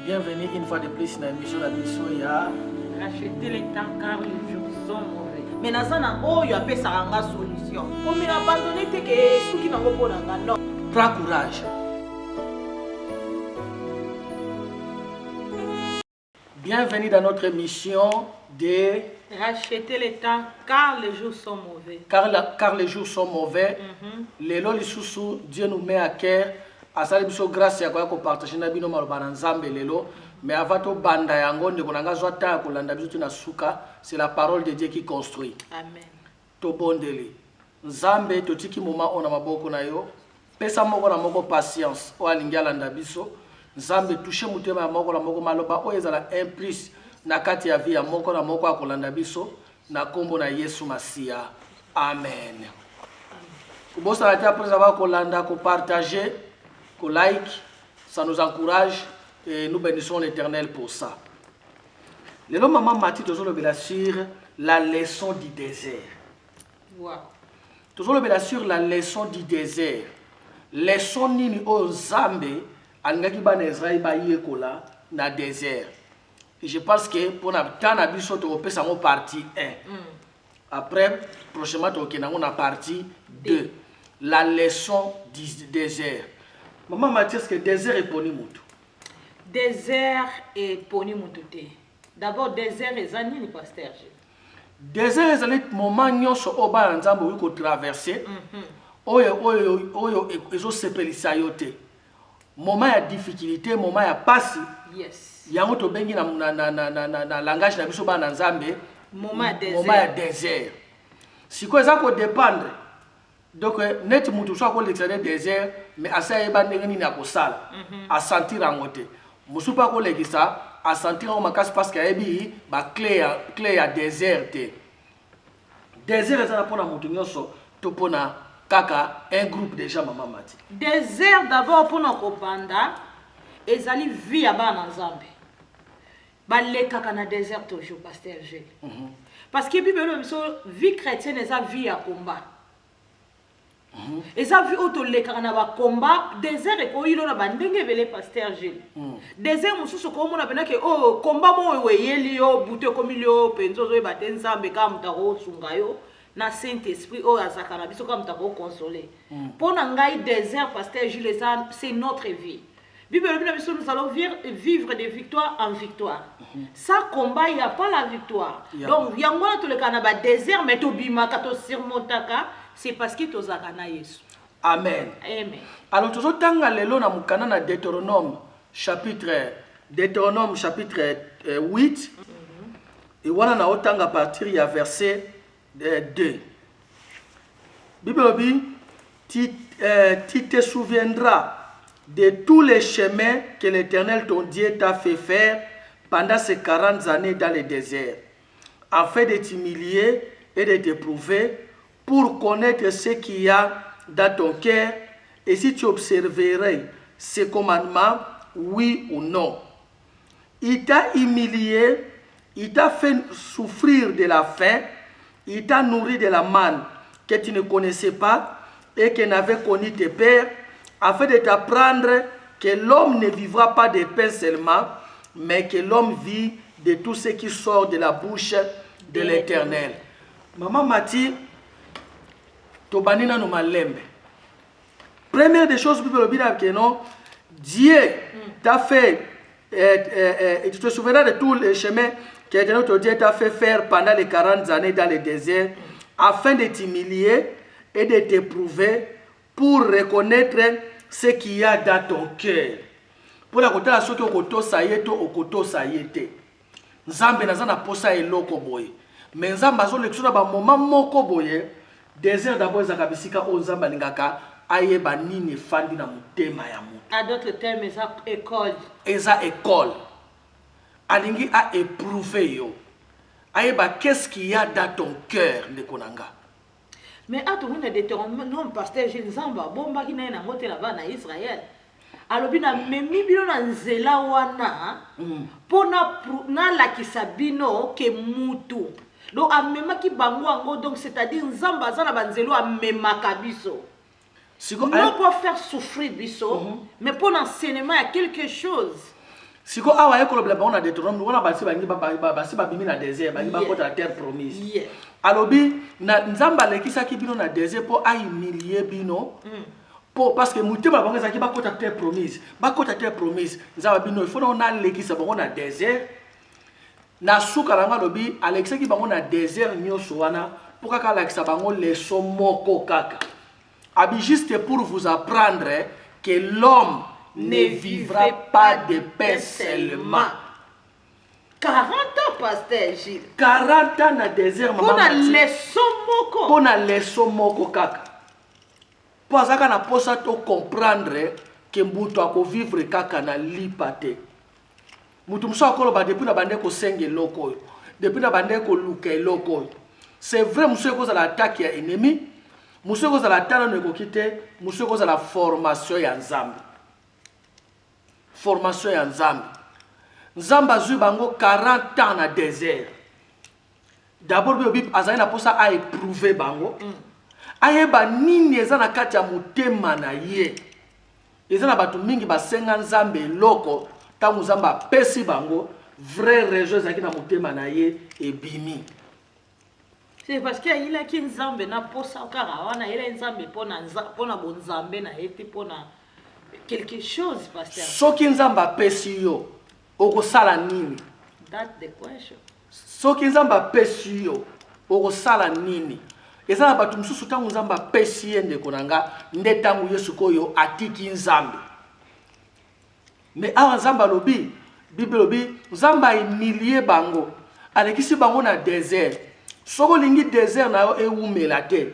Bienvenue une fois de plus dans l'émission de Bissoya. Racheter les temps car les jours sont mauvais. Mais dans un an, il y a une solution. Comme il a abandonné, c'est que ceux qui n'ont pas de non. Prends courage. Bienvenue dans notre émission de Racheter les temps car les jours sont mauvais. Car les jours sont mauvais. Les lois Dieu nous met à cœur. À ça, grâce à quoi qu'on partage na bino maloba na Nzambe lelo. Mais avant tout banda yango ndeko nanga zwata kolanda biso na suka, c'est la parole de Dieu qui construit. Amen. To bondeli. Nzambe totiki moma ona maboko na yo. Pesa moko na moko patience o alingala nda biso. Nzambe touche mutema moko na moko maloba o ezala implice na kati ya vie ya moko na moko akolanda biso na kombo na Yesu Masia. Amen. Kubosa la tia après avoir kolanda ko partager, ko like, ça nous encourage et nous bénissons l'Éternel pour ça. Le nom maman Mathieu toujours le sur la leçon du désert. Wow. Toujours le sur la leçon du désert. Leçon nini o Nzambe alingaki bana Israël ba yekola na désert. Et je pense que pour na tana biso to opesa mo partie 1. Après prochainement to kenango na partie 2. La leçon du désert. Maman Mathieu, est-ce que désert est poni mutu? Désert et poni mutu. D'abord désert et zanini pasteur. Désert est un moment nyonso oba nzambo wi ko traverser. Oyo ezo sepelisa yote. Moment ya difficulté, moment ya pasi. Yes. Yango to bengi na langage na biso ba na nzambe. Moment ya désert. Siko eza ko dépendre. Donc net mutu so ko l'extérieur désert mais asa eba ndenge nini akosala. A sentir angote. Musu pa ko lekisa a sentir o makasi parce que ebi ba clé ya désert te. Désert eza pona mutu nyonso to pona kaka un groupe déjà maman mati. Désert d'abord pour nos kopanda ezali vie ya bana nzambe. Ba lekaka na désert toujours pasteur G. Parce que Bible biso vie chrétienne eza vie ya combat. Eza vie auto lekaka na ba combat désert e ko yilo na bandenge vele pasteur G. Désert mususu ko mona pena ke oh combat mo weyeli yo bute ko milio penzo zo ba nzambe ka mutako sunga yo. Na Saint-Esprit o azaka na biso comme tako consoler. Pour ngai désert pasteur Jules c'est notre vie. Bible nous allons vivre de victoire en victoire. Sans combat il n'y a pas la victoire. Donc yangona to le kanaba désert mais to bima ka to surmontaka c'est parce que to zakana Yesu. Amen. Amen. Alors toujours tanga lelo na mukana na Deutéronome chapitre 8 et wana na otanga partir ya verset 2. Bible dit, tu te souviendras de tous les chemins que l'Éternel ton Dieu t'a fait faire pendant ces 40 années dans le désert, afin de t'humilier et de t'éprouver pour connaître ce qu'il y a dans ton cœur et si tu observerais ces commandements, oui ou non. Il t'a humilié, il t'a fait souffrir de la faim, il t'a nourri de la manne que tu ne connaissais pas et que n'avaient connu tes pères, afin de t'apprendre que l'homme ne vivra pas de pain seulement, mais que l'homme vit de tout ce qui sort de la bouche de l'Éternel. Maman Mati, tobanina no malembe. Première des choses, Dieu t'a fait, et tu te souviendras de tous les chemins que l'Éternel ton Dieu t'a fait faire pendant les 40 années dans le désert, afin de t'humilier et de t'éprouver pour reconnaître ce qu'il y a dans ton cœur. Pour la côté de ce que sayeto au koto sayete. Nzambe nazana posa eloko boye. Mais nzamba zo lekisona ba moment moko boye. Désert d'abord zakabisika o nzamba lingaka ayeba nini fandi na mutema ya mutu. À d'autres termes, eza école. Eza école. Alingi a éprouvé yo. Ayeba qu'est-ce qu'il y a dans ton cœur ndekonanga. Mais à tout le monde non pasteur Jules Zamba bomba ki na ngote là-bas na Israël. Alobi na memi bino na nzela wana pona na lakisa bino ke mutu. Donc amema ki bango ango donc c'est-à-dire nzamba za na banzelo amema kabiso. Non pour faire souffrir biso, mais pour l'enseignement il y a quelque chose. siko awa ekoloba bango na Deutéronome wana basi babimi na désert bangi bakota la terre promise alobi na nzamba lekisaki bino na désert po ahumilier bino parce que mutema bango ezaki bakota terre promise nzamba bino il faut na lekisa bango na désert na suka langa lobi alekisaki bango na désert nyonso wana po kaka alakisa bango leso moko kaka abi juste pour vous apprendre que l'homme ne vivra pas de pain seulement. 40 ans, pasteur Gilles. 40 ans na désert, maman. Pour na leçon moko kaka. Pour ça na posa to comprendre que mbuto ako vivre kaka na lipate. Mutu mso akolo ba depuis na bande ko senge loko. Depuis na bande ko luka loko. C'est vrai monsieur ko za l'attaque ya ennemi. Monsieur ko za la tana ne ko kite, monsieur ko za la formation ya nzambe. Formation ya nzambe. Nzambe azui bango 40 ans na désert. D'abord bib azali na posa a éprouver bango. Ayeba nini eza na kati ya motema na ye. Eza na batu mingi basenga nzambe loko tangu nzamba pesi bango vrai raison ezaki na motema na ye ebimi. C'est parce qu'il a qui nzambe na posa kara wana ile nzambe pona bonzambe na eti pona quelque chose, pasteur. Soki nzamba pesi yo okosala nini? That's the question. Soki nzamba pesi yo okosala nini? Eza na batu msusu tangu nzamba pesi ye ndeko nanga nde tangu Yesu koyo atiki nzambe. Mais awa nzamba lobi, Bible lobi, nzamba emilie bango. Alekisi bango na désert. Soko lingi désert na yo eumela te.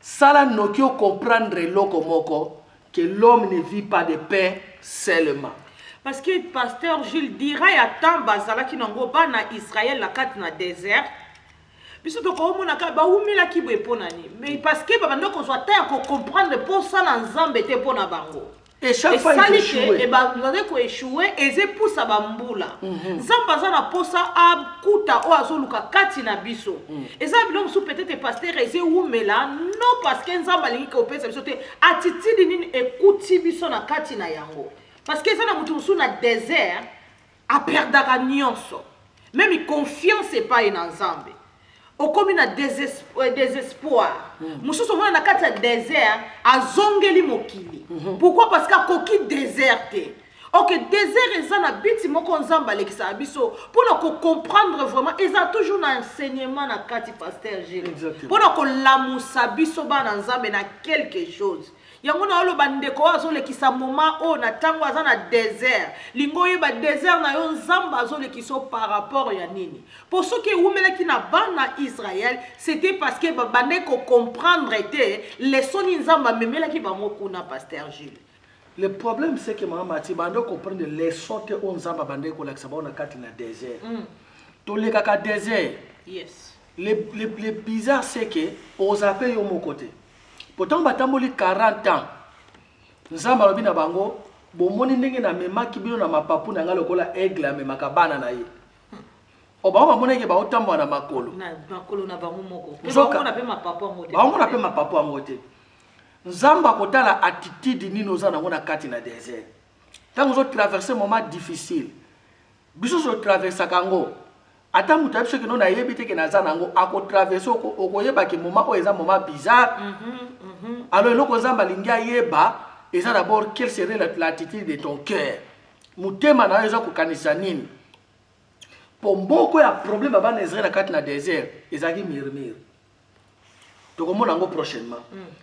Sala noki o comprendre loko moko que l'homme ne vit pas de pain seulement. Parce que pasteur Gilles dira ya tamba zala ki nango ba na Israël la kat na désert. Biso to ko mona ka ba umila ki bo pona ni. Mais parce que ba ndoko soit ta ko comprendre pour ça na nzambe te pona bango. Et chaque fois il échoue. Et ba ndoko ko échouer et ze poussa bambula. Nzamba za na posa a kuta o azoluka kati na biso. Et ça bilom sou peut-être pasteur eze umela non parce que nzamba lingi ko pesa biso te attitude nini ekuti biso na kati na yango. Parce que ça na mutu sou na désert a perdaka nyonso. Même confiance pas en nzambe. Au comme na désespoir. Mususu mona na kati ya désert azongeli mokili. Pourquoi? Parce que koki déserté. Ok, désert eza na biti moko nzamba lekisa biso pour ko comprendre vraiment eza toujours na enseignement na kati pasteur Gilles. Pour ko lamusa biso ba na nzambe na quelque chose. Yango na oloba ndeko azolekisa moment o na tango aza na désert. Lingo yeba désert na yo nzamba azolekiso par rapport ya nini. Pour ceux qui oumelaki na bana Israël, c'était parce que bande ko comprendre était les soni nzamba memelaki bango kuna pasteur Gilles. Le problème c'est que maman Mati bande comprendre les leçons que on nzamba bande ko lakisa ba na kati na désert. To le kaka désert. Yes. Le bizarre c'est que aux appels yo mon côté. Pourtant batamboli 40 ans. Nzamba lobi na bango bomoni ndenge na memaki bino na mapapu na ngalo kola aigle memaka bana na ye. Oba ba moneke ba otambwa na makolo. Na makolo na bango moko. Bango na pe mapapu ngote. Bango na pe mapapu ngote. Nzamba kotala attitude nino za na ngona kati na désert. Tango zo traverser moment difficile. Biso zo traverser kango. Ata mutu abiso ke no na yebi te ke na za nango ako traverser okoyeba ke moment o eza moment bizarre. Alors eloko nzamba lingi ayeba eza d'abord quelle serait l'attitude de ton cœur. Mutema na eza kokanisa nini. Pour mboko ya problème bana Israël na kati na désert ezaki murmure. Tokomona ngo prochainement.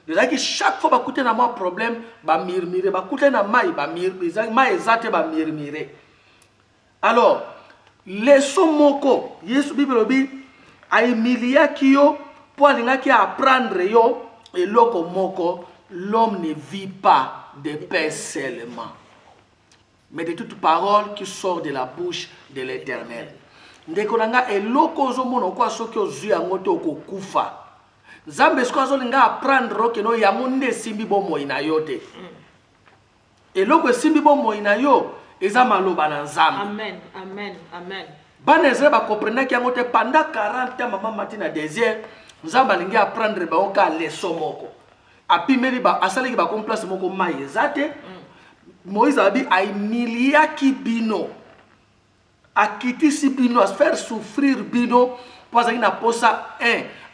Ezaki chaque fois bakute na moi problème ba murmure bakute na mai ba murmure ezaki mai ezate ba murmure. Alors leso moko Yesu Bible obi aimiliaki yo po alingaki apprendre yo eloko moko l'homme ne vit pas de pain seulement mais de toute parole qui sort de la bouche de l'Éternel. Ndeko nanga eloko ozomona kwa soki ozwi yango te okokufa. Nzambe siko azolinga apprendre ke no yango nde simbi bomoi na yo te. Eloko simbi bomoi na yo eza maloba na Nzambe. Amen, amen, amen. Bana Israël ba comprendre ki yango te pendant 40 ans maman Mati na désert, Nzambe alingi apprendre ba oka leçon moko. Apimeli ba asaleki ba place moko mai ezate. Moïse a dit a humiliaki bino akitisi bino a faire souffrir bino parce qu'il n'a pas ça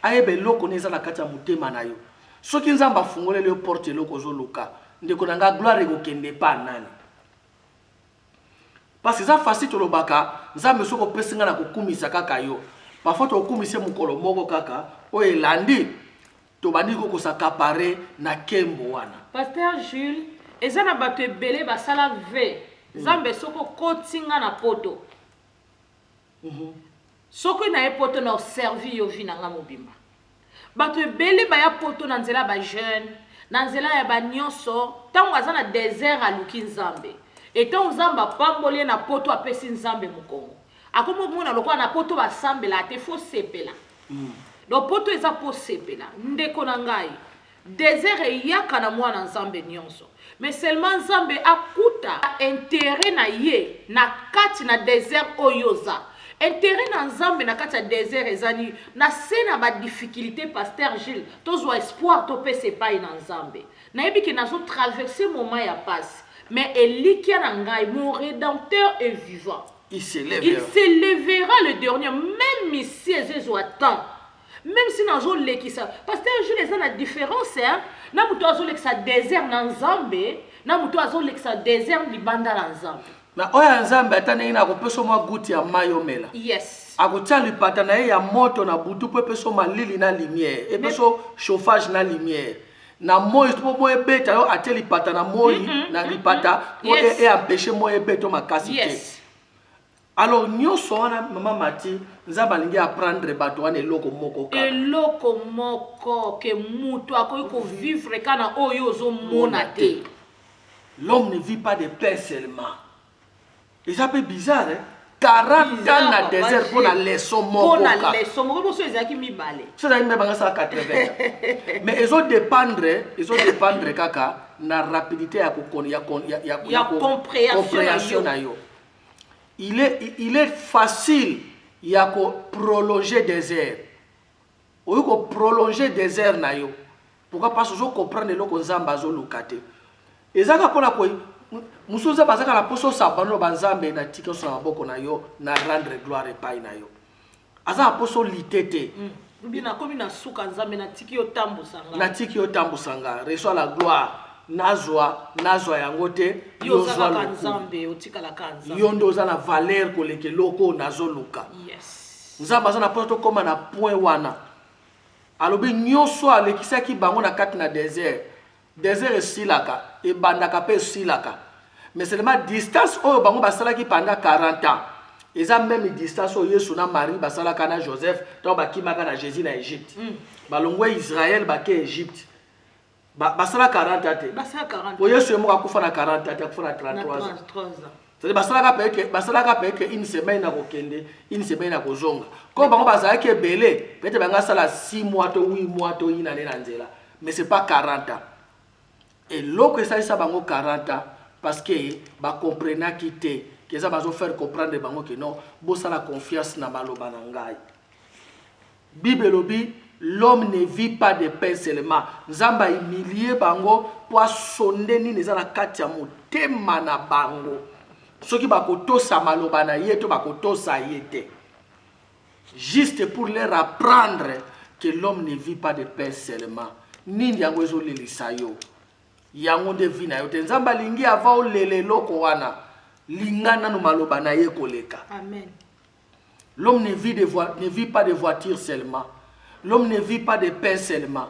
ayebe loko neza na kati ya motema na yo soki nzambe afungoleli yo porte eloko ozoluka ndeko na nga gloire ekokende pa nani parce que eza facile tolobaka nzambe soki opesi nga na kokumisa kaka yo parfois tokumise mokolo moko kaka oyo elandi tobandi kokosakapare na kembo wana. Pasteur Jules eza na bato ebele basala ve nzambe soki okoti nga na poto soki na ye poto na oservi yo vi na nga mobimba bato ebele baya poto na nzela ba jeune na nzela ya banyonso ntango aza na désert aluki nzambe etango nzambe apamboli na poto apesi nzambe mokongo akomomona lokola na poto basambela ate fo sepela lo poto eza po sepela ndeko na ngai désert eyaka na mwana nzambe nyonso mais seulement nzambe akuta intérêt na ye na kati na désert oyoza intérêt na nzambe na kati ya désert ezani na se na ba difficulté pasteur Gilles tozwa espoir topesa epai na nzambe nayebi ke nazo traverser moment ya passe mais elikia na ngai mon rédempteur est vivant il s'élèvera le dernier même ici ezezwa temps même si nazo lekisa pasteur Gilles eza na différence na muto azo lekisa désert na nzambe na muto azo lekisa désert libanda na nzambe na oya nzambe atane na kopesa mwa guti ya mayo mela yes akotia lipata na ye ya moto na butu po epeso malili na lumière epeso chauffage na lumière na moi po mo ebeta yo atie lipata na moi na lipata po e empêcher moi ebeto makasi te alors nyonso wana mama Mati nzambe alingi apprendre bato wana eloko moko ke mutu akoki kovivre kana oyo ozomona te. L'homme ne vit pas de pain seulement. Et ça peut bizarre, hein? 40 ans na désert pour la leçon moko. Pour la leçon moko, c'est ça qui m'y balait. C'est ça qui m'y balait 80. Mais ils ont dépendre kaka na rapidité ya compréhension na yo. Il est facile ya ko prolonger désert. Ou ko prolonger désert na yo. Pourquoi parce que vous comprenez lo ko nzamba zo lukate. Ezaka pona ko musuza bazaka la poso sabano banzambe na tiko so maboko na yo na rendre gloire epai na yo. Aza poso litete. Bina komi na suka nzambe na tiki yo tambusanga. Na tiki yo tambusanga, reçoit la gloire. Nazwa yango te yo zaka nzambe otikala kanza. Yo ndo za na valeur ko leke loko nazoluka. Yes. Nzamba za na poto koma na point wana. Alobi nyonso alekisaki bango na kati na désert. Désert esilaka et bandaka pe silaka. Mais seulement distance oyo bango basalaki pendant 40 ans. Eza même distance oyo Yesu na Marie basalaka na Joseph to bakimaka na Jésus na Égypte. Balongwe Israël bake Égypte. Basala 40 ans te. Basala 40. Oyo Yesu mo akufa na 40 ans, akufa na 33 ans. C'est basalaka pe une semaine na kokende, une semaine na kozonga. Ko bango bazalaki ebele, peut-être banga sala 6 mois to 8 mois to ina na nzela. Mais c'est pas 40 ans. Et l'autre ça bango 40 ans parce que ba comprena kité que ça va faire comprendre bango que non bo ça la confiance na maloba na ngai. Bible lobi l'homme ne vit pas de pain seulement. Nzamba humilier bango pour sonder ni neza na kati ya motema na bango. Soki ba kotosa maloba na yeto ba kotosa yete. Juste pour leur apprendre que l'homme ne vit pas de pain seulement. Ni yango ezo lelisa yo. Yango de vina yo te nzamba lingi ava olele loko wana lingana no maloba na ye koleka. Amen. L'homme ne vit pas de voiture seulement. L'homme ne vit pas de pain seulement.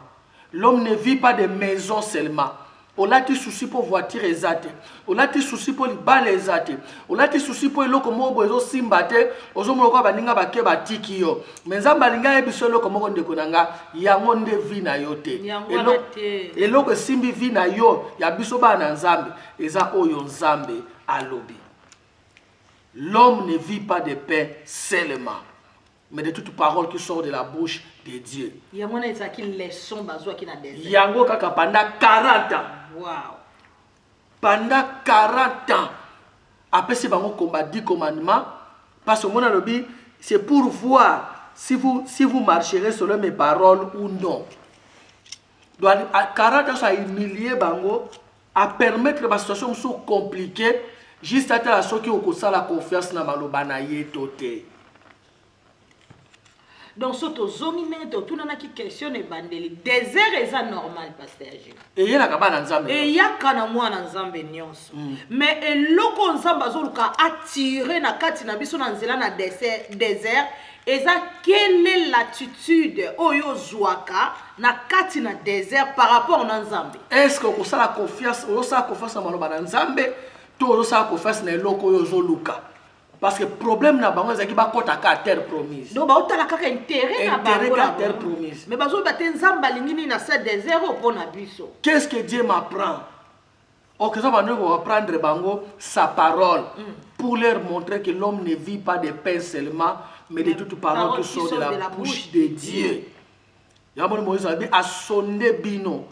L'homme ne vit pas de maison seulement. Olati souci pour voiture ezate. Olati souci pour libale ezate. Olati souci pour loko moko ezo simbate, ozo moloko baninga bake batiki yo. Menzamba linga ebiso loko moko ndeko nanga yango nde vina yo te. Eloko simbi vina yo ya biso bana nzambe eza oyo nzambe alobi. L'homme ne vit pas de pain seulement, mais de toute parole qui sort de la bouche de Dieu. Yango na ezaki leçon bazwa ki na désert. Yango kaka pendant 40 ans. Wow. Pendant 40 ans. Après c'est bango combat 10 commandements parce que mon alobi c'est pour voir si vous marcherez selon mes paroles ou non. Donc à 40 ans ça a humilié bango à permettre la situation so compliquée juste à ceux qui ont la confiance na maloba na ye toté. Donc soto zongi ndenge totunanaki question ebandeli désert eza normal pasteur Gilles. Et yena kabana nzambe. Eyaka na mwana nzambe nyonso. Mais eloko nzambe azoluka attirer na kati na biso na nzela na désert eza quelle est l'attitude oyo zwaka na kati na désert par rapport na nzambe. Est-ce que okosala confiance na maloba na nzambe to osala confiance na eloko oyo zoluka? Parce que le problème na bango ezaki bakota ka terre promise. Donc ba otala kaka intérêt na bango la terre promise. Mais bazo baté nzamba lingini na ce désert pour na biso. Qu'est-ce que Dieu m'apprend? Ok, ça va nous apprendre bango sa parole pour leur montrer que l'homme ne vit pas de pain seulement mais de toute parole qui sort de la bouche de Dieu. Yamoni Moïse a dit à sonder bino,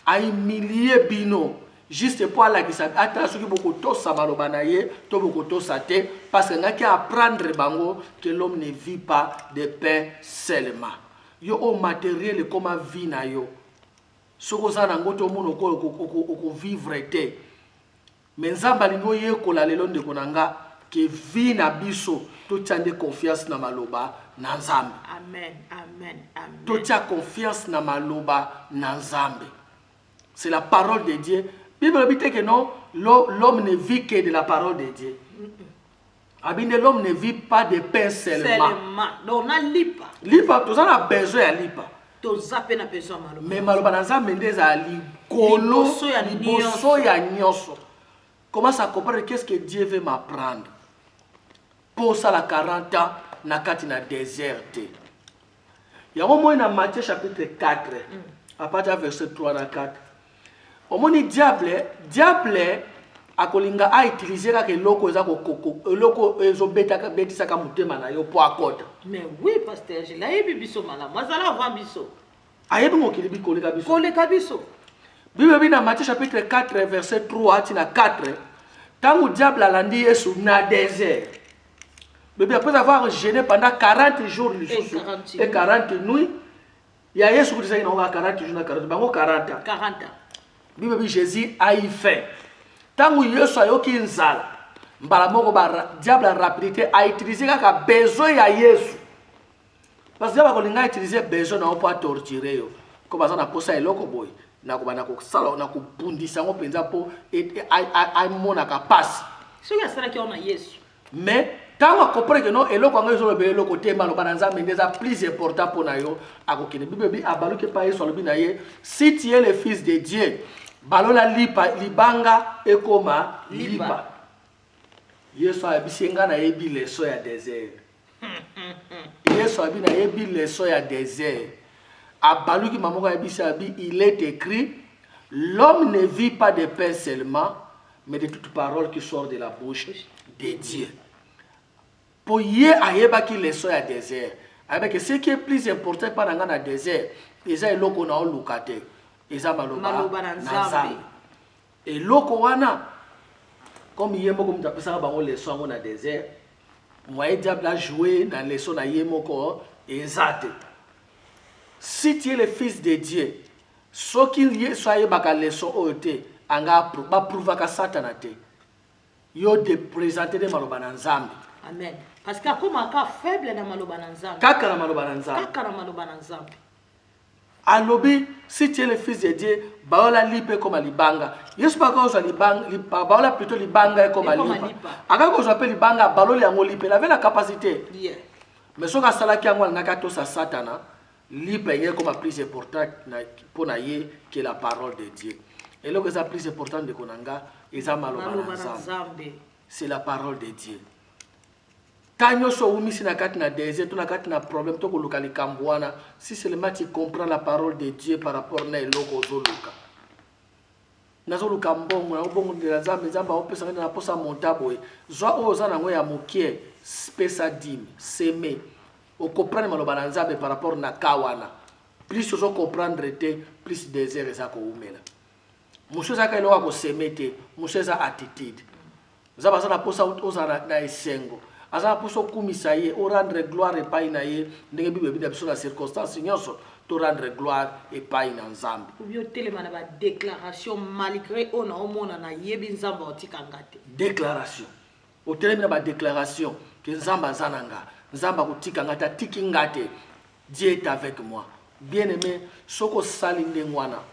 à humilier bino. Juste pour la qui s'appelle attention que beaucoup de ça malobanaye to beaucoup de ça te parce que n'a qu'à apprendre bango que l'homme ne vit pas de pain seulement yo au matériel comme vie na yo soko za na ngoto mono ko vivre te mais nzamba lingo ye ko la lelo ndeko nanga que vie na biso to tiande confiance na maloba na nzambe. Amen, amen, amen. To tia confiance na maloba na nzambe. C'est la parole de Dieu. La Bible dit que non, l'homme ne vit que de la parole de Dieu. L'homme ne vit pas de pain seulement. Donc on a lipa. Lipa, tout ça a besoin de lipa. Tout ça a besoin de mais maloba na nzambe ndeza likolo liboso ya nyonso. Comment ça comprendre qu'est-ce que Dieu veut m'apprendre? Pour ça la 40 ans na kati na désert. Il y a un moment dans Matthieu chapitre 4 à partir verset 3 à 4. Au moment diable akolinga a utiliser ka loko eza ko loko ezo betisa ka mutema na yo po akota. Mais oui pasteur, je l'ai bibiso mala. Moi ça la vend biso. Ayebi ngokili bi koleka biso. Koleka biso. Bible bi na Matthieu chapitre 4 verset 3 à 4. Tangu diable alandi Yesu na désert. Bébé après avoir jeûné pendant 40 jours et 40 nuits, il y a Yesu qui disait qu'il y a 40 jours et 40 bango 40 ans. 40 ans. Bible Jésus a y fait. Tant que Yesu a yoki nzala, mbala moko ba diable a rapidité a utilisé kaka besoin ya Yesu. Parce que diable kolinga utiliser besoin na pour torturer yo. Ko baza na posa eloko boy, na ko bana ko sala na ko bundisa ngo penza po ai mona ka passe. Ce qui a sala ki on a Yesu. Mais tant qu'on comprend que non eloko ngo zo le eloko te malo bana nzambe ndeza plus important pour na yo akokine. Bible bi abaluke pa Yesu lobi na ye, si tu es le fils de Dieu, balola lipa libanga ekoma lipa. Yesu abisenga na yebi leso ya désert. Yesu abi na yebi leso ya désert. Abaluki mamoko abisa abi il est écrit l'homme ne vit pas de pain seulement mais de toute parole qui sort de la bouche de Dieu. Pour y ayeba ki leso ya désert. Avec ce qui est plus important par dans le désert, ils ont loko na olukate. Eza maloba na nzambe. Et loko wana comme yemo comme tapesa bango leçon ngo na désert, moi diable a joué dans leçon na yemo ko ezate. Si tu es le fils de Dieu, ce qu'il soit baka leçon ote anga ba prouva ka satana te. Yo de présenter de maloba na nzambe. Amen. Parce que comme aka faible na maloba na nzambe. Kaka na maloba na nzambe. Kaka na maloba na nzambe. Alobi, si tu es le fils de Dieu, baola lipe comme libanga. Yesu pas qu'on soit libanga, baola plutôt libanga comme lipa. Aka qu'on soit libanga, baloli yango lipe. Il avait la capacité. Yeah. Mais ce que ça qui a ngaka to sa satana, lipe est comme plus important pour naie que la parole de Dieu. Et là que ça plus important de konanga, eza maloba na nzambe. C'est la parole de Dieu. Quand so umisi na kati na désert, tu na kati na problème to ko lokali kambwana, si seulement tu comprends la parole de Dieu par rapport na eloko zoluka. Na zoluka mbongo na ubongo de nzambe nzamba opesa na posa montabo e. Zwa oza na ngo ya mokie, spesa dim, semer. O comprendre maloba na nzambe par rapport na kawana. Plus ozo comprendre te, plus désert eza ko umela. Monsieur zaka eloko ko semete, monsieur za attitude. Zaba za na posa oza na esengo. Aza poso kumisa ye o rendre gloire epai na ye ndenge bible bi na biso na circonstance nyonso to rendre gloire et pas in Nzambe. Ou bien tellement ba déclaration malgré on a omona na yebi Nzamba otika ngate. Déclaration. Au terme ba déclaration que Nzamba zananga, Nzamba kotika ngata tiki ngate. Dieu est avec moi. Bien-aimé, soko sali ndengwana.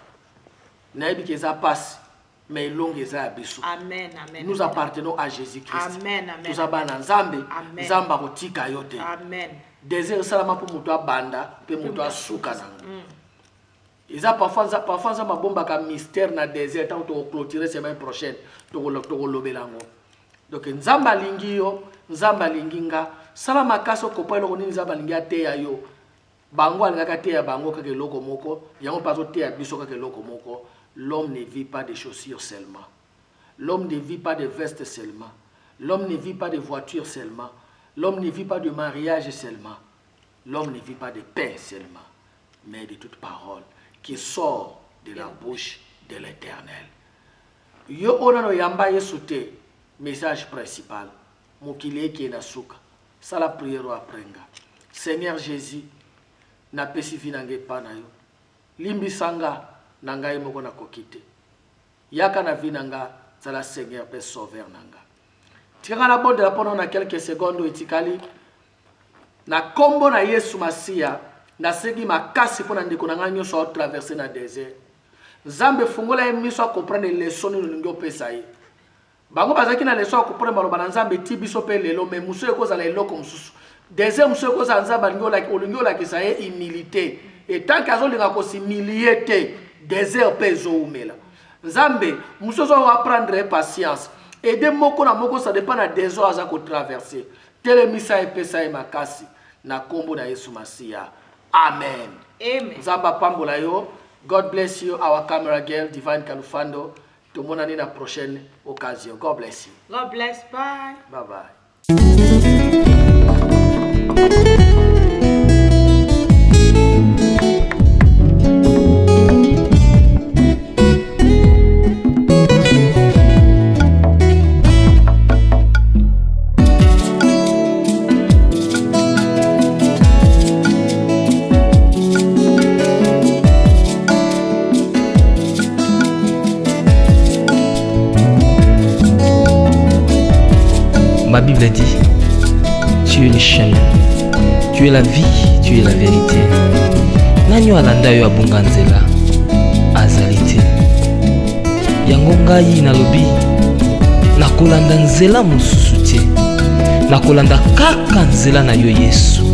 Naebi que ça passe. Mais longue za biso. Amen, amen. Nous appartenons à Jésus-Christ. Amen, amen. Nous abana Nzambe, Amen. Nzamba kotika yote. Amen. Désir salama pour muto banda, pe muto suka nanga. Ils parfois ça m'a bomba comme mystère na désert tant to clôturer semaine prochaine to lobelango. Donc Nzamba lingi yo, Nzamba linginga, salama kaso kopelo ko Nzamba lingi te ya yo. Bango alingaka te ya bango kake loko moko, yango pazo te ya biso kake loko moko. L'homme ne vit pas de chaussures seulement. L'homme ne vit pas de vestes seulement. L'homme ne vit pas de voitures seulement. L'homme ne vit pas de mariage seulement. L'homme ne vit pas de pain seulement, mais de toute parole qui sort de la bouche de l'Éternel. Yo onano yamba yesute, message principal. Mokile ki na suka. Ça la prière aprenga. Seigneur Jésus, na pesifi nange pana yo. Limbi sanga nanga moko na kokite. Yaka na vinanga zala Seigneur pe sauveur nanga. Tika na bonde la pendant quelques secondes etikali na kombo na Yesu Masia na segi makasi pona ndeko na nganyo so traverser na désert. Nzambe fungola emiso comprendre leçon ni ngio pesa yi. Bango bazaki na leçon comprendre maloba na Nzambe tibiso pe lelo mais muso ekozala eloko mususu. Désert muso ekozala Nzamba ngio la kisaye humilité. Et tant qu'azolinga ko s'humilier te désert pe zo umela. Nzambe muso zo apprendre patience. Et de moko na moko ça dépend na désert aza ko traverser. Telemisa epesa makasi na kombo na Yesu Masia. Amen. Amen. Nzamba pambola yo. God bless you, our camera girl, Divine Kalufando. Tout le monde à la prochaine occasion. God bless you. God bless. Bye. Bye bye. Ma Bible dit, tu es le chemin, tu es la vie, tu es la vérité. Nanyo alanda yo abunga nzela azali te. Yango ngai nalobi nakolanda nzela mosusu te. Nakolanda kaka nzela na yo Yesu.